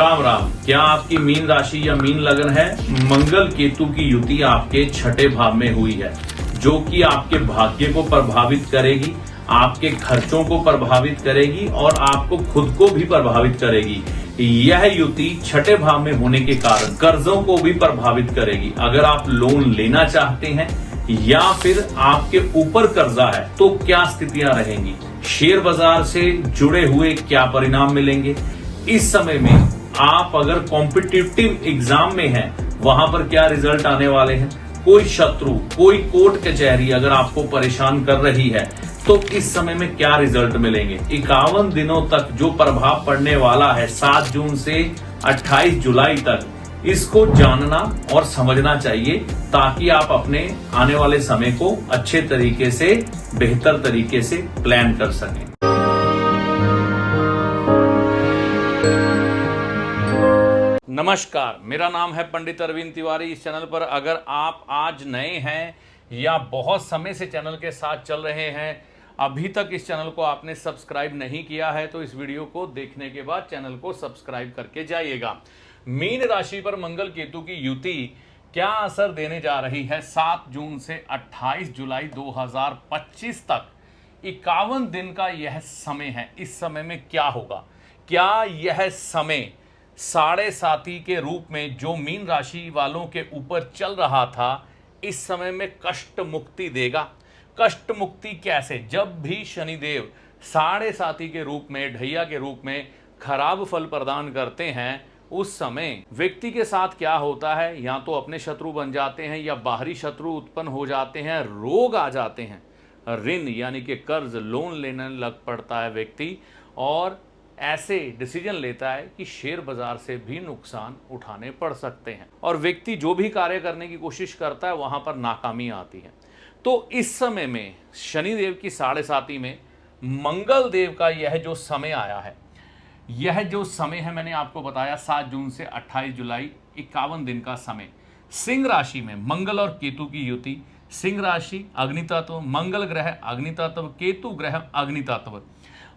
राम राम। क्या आपकी मीन राशि या मीन लगन है? मंगल केतु की युति आपके छठे भाव में हुई है, जो कि आपके भाग्य को प्रभावित करेगी, आपके खर्चों को प्रभावित करेगी और आपको खुद को भी प्रभावित करेगी। यह युति छठे भाव में होने के कारण कर्जों को भी प्रभावित करेगी। अगर आप लोन लेना चाहते हैं या फिर आपके ऊपर कर्जा है तो क्या स्थितियां रहेंगी, शेयर बाजार से जुड़े हुए क्या परिणाम मिलेंगे, इस समय में आप अगर कॉम्पिटिटिव एग्जाम में हैं वहां पर क्या रिजल्ट आने वाले हैं, कोई शत्रु, कोई कोर्ट कचहरी अगर आपको परेशान कर रही है तो इस समय में क्या रिजल्ट मिलेंगे। 51 दिनों तक जो प्रभाव पड़ने वाला है 7 जून से 28 जुलाई तक, इसको जानना और समझना चाहिए ताकि आप अपने आने वाले समय को अच्छे तरीके से, बेहतर तरीके से प्लान कर सकें। नमस्कार, मेरा नाम है पंडित अरविंद तिवारी। इस चैनल पर अगर आप आज नए हैं या बहुत समय से चैनल के साथ चल रहे हैं, अभी तक इस चैनल को आपने सब्सक्राइब नहीं किया है तो इस वीडियो को देखने के बाद चैनल को सब्सक्राइब करके जाइएगा। मीन राशि पर मंगल केतु की युति क्या असर देने जा रही है 7 जून से 28 जुलाई 2025 तक। 51 दिन का यह समय है। इस समय में क्या होगा? क्या यह समय साढ़े साथी के रूप में जो मीन राशि वालों के ऊपर चल रहा था, इस समय में कष्ट मुक्ति देगा? कष्ट मुक्ति कैसे? जब भी शनिदेव साढ़े साथी के रूप में, ढैया के रूप में खराब फल प्रदान करते हैं, उस समय व्यक्ति के साथ क्या होता है, या तो अपने शत्रु बन जाते हैं या बाहरी शत्रु उत्पन्न हो जाते हैं, रोग आ जाते हैं, ऋण यानी कि कर्ज, लोन लेने लग पड़ता है व्यक्ति, और ऐसे डिसीजन लेता है कि शेयर बाजार से भी नुकसान उठाने पड़ सकते हैं और व्यक्ति जो भी कार्य करने की कोशिश करता है वहां पर नाकामी आती है। तो इस समय में शनिदेव की साढ़े साती में मंगल देव का यह जो समय आया है, यह जो समय है मैंने आपको बताया 7 जून से 28 जुलाई, 51 दिन का समय। सिंह राशि में मंगल और केतु की युति। सिंह राशि अग्नि तत्व, मंगल ग्रह अग्नि तत्व, केतु ग्रह अग्नि तत्व,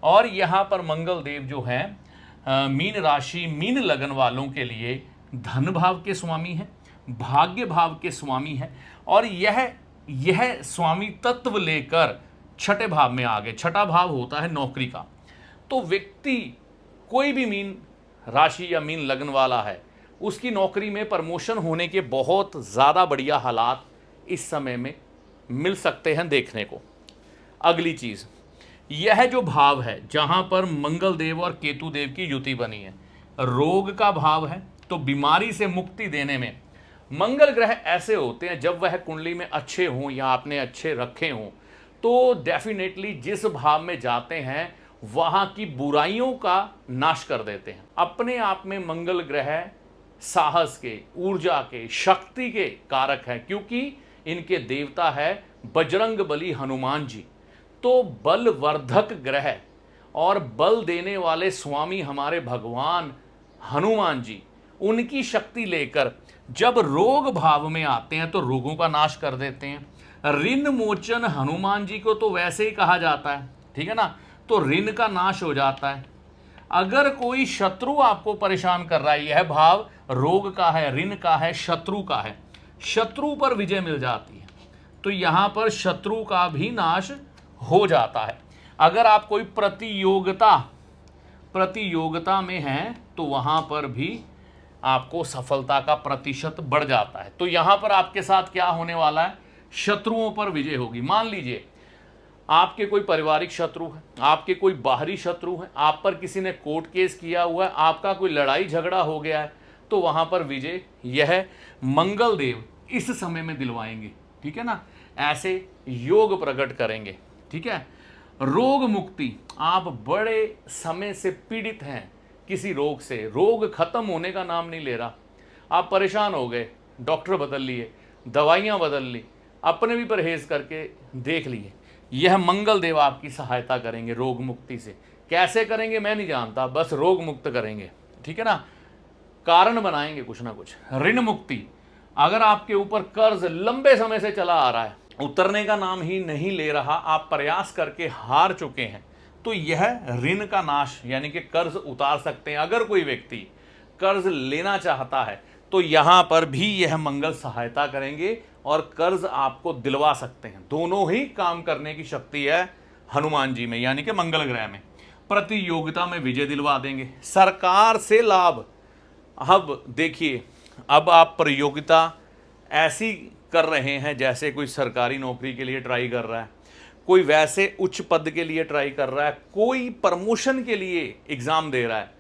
और यहाँ पर मंगल देव जो है मीन राशि, मीन लगन वालों के लिए धन भाव के स्वामी है, भाग्य भाव के स्वामी है, और यह स्वामी तत्व लेकर छठे भाव में आ गए। छठा भाव होता है नौकरी का। तो व्यक्ति कोई भी मीन राशि या मीन लगन वाला है, उसकी नौकरी में प्रमोशन होने के बहुत ज़्यादा बढ़िया हालात इस समय में मिल सकते हैं देखने को। अगली चीज़, यह जो भाव है जहां पर मंगल देव और केतु देव की युति बनी है, रोग का भाव है, तो बीमारी से मुक्ति देने में मंगल ग्रह ऐसे होते हैं, जब वह कुंडली में अच्छे हों या आपने अच्छे रखे हों, तो डेफिनेटली जिस भाव में जाते हैं वहां की बुराइयों का नाश कर देते हैं। अपने आप में मंगल ग्रह साहस के, ऊर्जा के, शक्ति के कारक है, क्योंकि इनके देवता है बजरंग बली हनुमान जी। तो बलवर्धक ग्रह और बल देने वाले स्वामी हमारे भगवान हनुमान जी, उनकी शक्ति लेकर जब रोग भाव में आते हैं तो रोगों का नाश कर देते हैं। ऋण मोचन हनुमान जी को तो वैसे ही कहा जाता है, ठीक है ना, तो ऋण का नाश हो जाता है। अगर कोई शत्रु आपको परेशान कर रहा है, यह भाव रोग का है, ऋण का है, शत्रु का है, शत्रु पर विजय मिल जाती है, तो यहां पर शत्रु का भी नाश हो जाता है। अगर आप कोई प्रतियोगिता में हैं तो वहां पर भी आपको सफलता का प्रतिशत बढ़ जाता है। तो यहां पर आपके साथ क्या होने वाला है, शत्रुओं पर विजय होगी। मान लीजिए आपके कोई पारिवारिक शत्रु है, आपके कोई बाहरी शत्रु है, आप पर किसी ने कोर्ट केस किया हुआ है, आपका कोई लड़ाई झगड़ा हो गया है, तो वहां पर विजय यह मंगल देव इस समय में दिलवाएंगे, ठीक है ना, ऐसे योग प्रकट करेंगे, ठीक है। रोग मुक्ति, आप बड़े समय से पीड़ित हैं किसी रोग से, रोग खत्म होने का नाम नहीं ले रहा, आप परेशान हो गए, डॉक्टर बदल लिए, दवाइयां बदल ली, अपने भी परहेज करके देख लिए, यह मंगल देव आपकी सहायता करेंगे रोग मुक्ति से। कैसे करेंगे मैं नहीं जानता, बस रोग मुक्त करेंगे, ठीक है ना, कारण बनाएंगे कुछ ना कुछ। ऋण मुक्ति, अगर आपके ऊपर कर्ज लंबे समय से चला आ रहा है, उतरने का नाम ही नहीं ले रहा, आप प्रयास करके हार चुके हैं, तो यह ऋण का नाश यानी कि कर्ज उतार सकते हैं। अगर कोई व्यक्ति कर्ज लेना चाहता है तो यहां पर भी यह मंगल सहायता करेंगे और कर्ज आपको दिलवा सकते हैं। दोनों ही काम करने की शक्ति है हनुमान जी में, यानी कि मंगल ग्रह में। प्रतियोगिता में विजय दिलवा देंगे, सरकार से लाभ। अब देखिए, अब आप प्रतियोगिता ऐसी कर रहे हैं जैसे कोई सरकारी नौकरी के लिए ट्राई कर रहा है, कोई वैसे उच्च पद के लिए ट्राई कर रहा है, कोई प्रमोशन के लिए एग्जाम दे रहा है।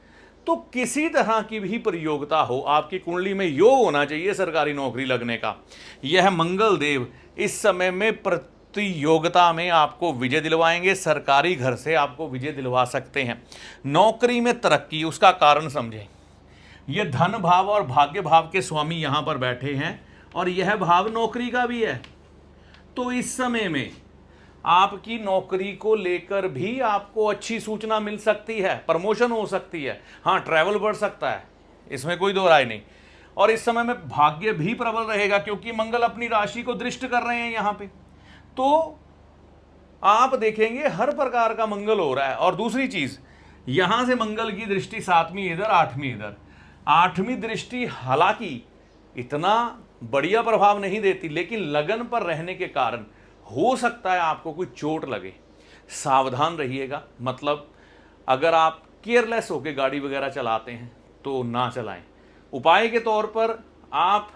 तो किसी तरह की भी प्रतियोगिता हो, आपकी कुंडली में योग होना चाहिए सरकारी नौकरी लगने का। यह मंगल देव इस समय में प्रतियोगिता में आपको विजय दिलवाएंगे, सरकारी घर से आपको विजय दिलवा सकते हैं। नौकरी में तरक्की, उसका कारण समझें। यह धन भाव और भाग्य भाव के स्वामी यहां पर बैठे हैं और यह भाव नौकरी का भी है। तो इस समय में आपकी नौकरी को लेकर भी आपको अच्छी सूचना मिल सकती है, प्रमोशन हो सकती है, हाँ ट्रैवल बढ़ सकता है, इसमें कोई दो राय नहीं। और इस समय में भाग्य भी प्रबल रहेगा क्योंकि मंगल अपनी राशि को दृष्ट कर रहे हैं यहां पे। तो आप देखेंगे हर प्रकार का मंगल हो रहा है। और दूसरी चीज, यहां से मंगल की दृष्टि 7वीं इधर, 8वीं इधर। 8वीं दृष्टि हालांकि इतना बढ़िया प्रभाव नहीं देती, लेकिन लगन पर रहने के कारण हो सकता है आपको कोई चोट लगे, सावधान रहिएगा। मतलब अगर आप केयरलेस होकर गाड़ी वगैरह चलाते हैं तो ना चलाएं। उपाय के तौर पर आप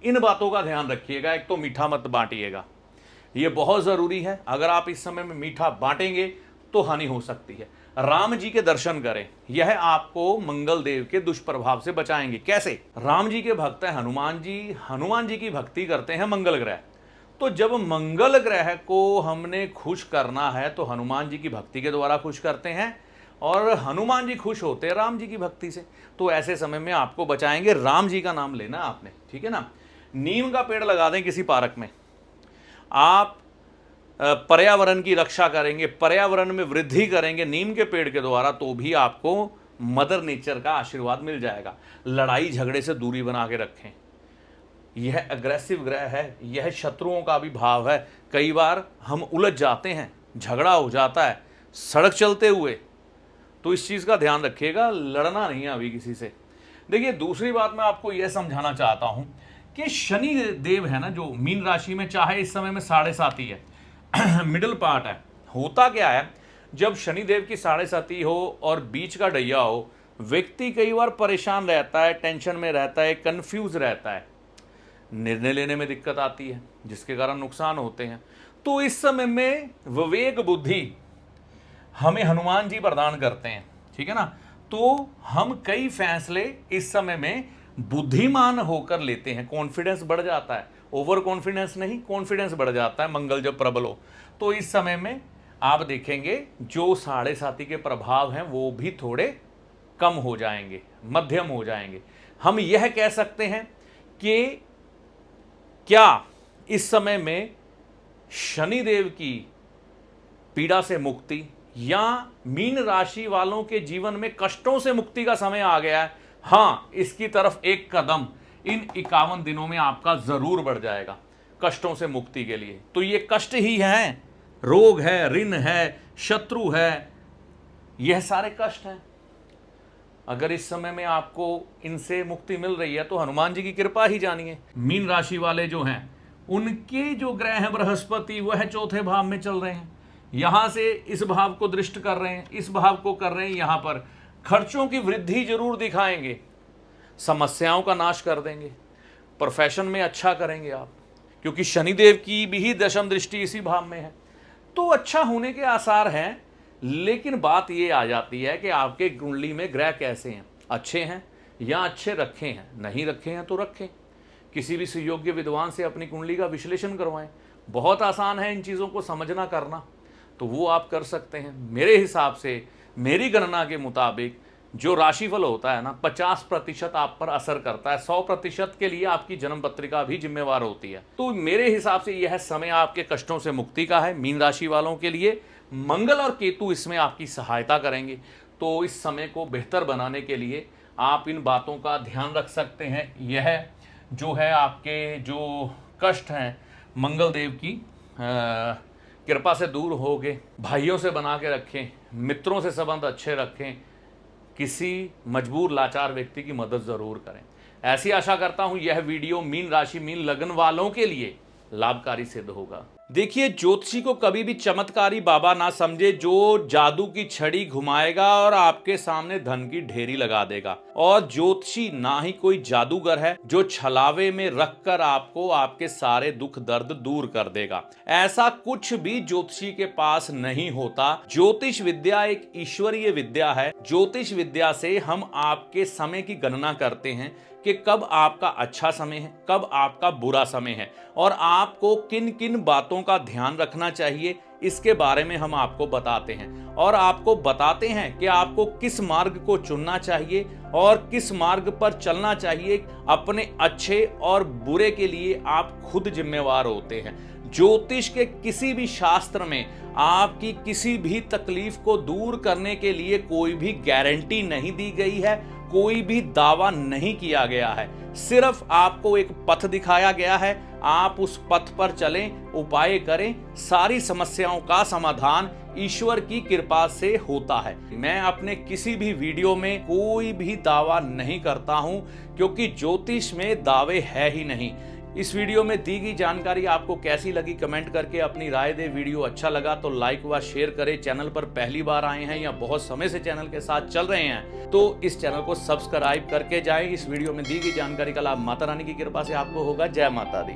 इन बातों का ध्यान रखिएगा। एक तो मीठा मत बांटिएगा, ये बहुत ज़रूरी है। अगर आप इस समय में मीठा बांटेंगे तो हानि हो सकती है। राम जी के दर्शन करें, यह आपको मंगल देव के दुष्प्रभाव से बचाएंगे। कैसे? राम जी के भक्त हैं हनुमान जी, हनुमान जी की भक्ति करते हैं मंगल ग्रह। तो जब मंगल ग्रह को हमने खुश करना है तो हनुमान जी की भक्ति के द्वारा खुश करते हैं और हनुमान जी खुश होते हैं राम जी की भक्ति से। तो ऐसे समय में आपको बचाएंगे। राम जी का नाम लेना आपने, ठीक है ना। नीम का पेड़ लगा दें किसी पार्क में, आप पर्यावरण की रक्षा करेंगे, पर्यावरण में वृद्धि करेंगे नीम के पेड़ के द्वारा, तो भी आपको मदर नेचर का आशीर्वाद मिल जाएगा। लड़ाई झगड़े से दूरी बना के रखें। यह अग्रेसिव ग्रह है, यह शत्रुओं का भी भाव है। कई बार हम उलझ जाते हैं, झगड़ा हो जाता है सड़क चलते हुए, तो इस चीज़ का ध्यान रखिएगा, लड़ना नहीं है अभी किसी से। देखिए, दूसरी बात मैं आपको यह समझाना चाहता हूं कि शनि देव है ना, जो मीन राशि में, चाहे इस समय में 7.5 है मिडिल पार्ट है। होता क्या है, जब शनि देव की 7.5 हो और बीच का डैया हो, व्यक्ति कई बार परेशान रहता है, टेंशन में रहता है, कंफ्यूज रहता है, निर्णय लेने में दिक्कत आती है, जिसके कारण नुकसान होते हैं। तो इस समय में विवेक बुद्धि हमें हनुमान जी प्रदान करते हैं, ठीक है ना। तो हम कई फैसले इस समय में बुद्धिमान होकर लेते हैं, कॉन्फिडेंस बढ़ जाता है। ओवर कॉन्फिडेंस नहीं, कॉन्फिडेंस बढ़ जाता है मंगल जब प्रबल हो। तो इस समय में आप देखेंगे जो 7.5 के प्रभाव हैं वो भी थोड़े कम हो जाएंगे, मध्यम हो जाएंगे। हम यह कह सकते हैं कि क्या इस समय में शनिदेव की पीड़ा से मुक्ति या मीन राशि वालों के जीवन में कष्टों से मुक्ति का समय आ गया है? हाँ, इसकी तरफ एक कदम इन 51 दिनों में आपका जरूर बढ़ जाएगा कष्टों से मुक्ति के लिए। तो ये कष्ट ही हैं, रोग है, ऋण है, शत्रु है, यह सारे कष्ट हैं। अगर इस समय में आपको इनसे मुक्ति मिल रही है तो हनुमान जी की कृपा ही जानिए। मीन राशि वाले जो हैं, उनके जो ग्रह हैं बृहस्पति, वह 4थे भाव में चल रहे हैं, यहां से इस भाव को दृष्ट कर रहे हैं, इस भाव को कर रहे हैं। यहां पर खर्चों की वृद्धि जरूर दिखाएंगे, समस्याओं का नाश कर देंगे, प्रोफेशन में अच्छा करेंगे आप, क्योंकि शनिदेव की भी 10वीं दृष्टि इसी भाव में है। तो अच्छा होने के आसार हैं। लेकिन बात यह आ जाती है कि आपके कुंडली में ग्रह कैसे हैं, अच्छे हैं या अच्छे रखे हैं, नहीं रखे हैं तो रखें। किसी भी सुयोग्य विद्वान से अपनी कुंडली का विश्लेषण करवाएं। बहुत आसान है इन चीज़ों को समझना करना, तो वो आप कर सकते हैं। मेरे हिसाब से, मेरी गणना के मुताबिक जो राशिफल होता है ना, 50% आप पर असर करता है, 100% के लिए आपकी जन्म पत्रिका भी जिम्मेवार होती है। तो मेरे हिसाब से यह समय आपके कष्टों से मुक्ति का है। मीन राशि वालों के लिए मंगल और केतु इसमें आपकी सहायता करेंगे। तो इस समय को बेहतर बनाने के लिए आप इन बातों का ध्यान रख सकते हैं। यह जो है आपके जो कष्ट हैं, मंगल देव की कृपा से दूर होगे। भाइयों से बना के रखें, मित्रों से संबंध अच्छे रखें, किसी मजबूर लाचार व्यक्ति की मदद जरूर करें। ऐसी आशा करता हूं यह वीडियो मीन राशि मीन लगन वालों के लिए लाभकारी सिद्ध होगा। देखिए, ज्योतिषी को कभी भी चमत्कारी बाबा ना समझे जो जादू की छड़ी घुमाएगा और आपके सामने धन की ढेरी लगा देगा। और ज्योतिषी ना ही कोई जादूगर है जो छलावे में रखकर आपको आपके सारे दुख दर्द दूर कर देगा। ऐसा कुछ भी ज्योतिषी के पास नहीं होता। ज्योतिष विद्या एक ईश्वरीय विद्या है। ज्योतिष विद्या से हम आपके समय की गणना करते हैं कि कब आपका अच्छा समय है, कब आपका बुरा समय है और आपको किन किन बातों का ध्यान रखना चाहिए, इसके बारे में हम आपको बताते हैं। और आपको बताते हैं कि आपको किस मार्ग को चुनना चाहिए और किस मार्ग पर चलना चाहिए। अपने अच्छे और बुरे के लिए आप खुद जिम्मेवार होते हैं। ज्योतिष के किसी भी शास्त्र में आपकी किसी भी तकलीफ को दूर करने के लिए कोई भी गारंटी नहीं दी गई है, कोई भी दावा नहीं किया गया है। सिर्फ आपको एक पथ दिखाया गया है, आप उस पथ पर चलें, उपाय करें। सारी समस्याओं का समाधान ईश्वर की कृपा से होता है। मैं अपने किसी भी वीडियो में कोई भी दावा नहीं करता हूं, क्योंकि ज्योतिष में दावे है ही नहीं। इस वीडियो में दी गई जानकारी आपको कैसी लगी कमेंट करके अपनी राय दे। वीडियो अच्छा लगा तो लाइक व शेयर करें। चैनल पर पहली बार आए हैं या बहुत समय से चैनल के साथ चल रहे हैं तो इस चैनल को सब्सक्राइब करके जाएं। इस वीडियो में दी गई जानकारी का लाभ माता रानी की कृपा से आपको होगा। जय माता दी।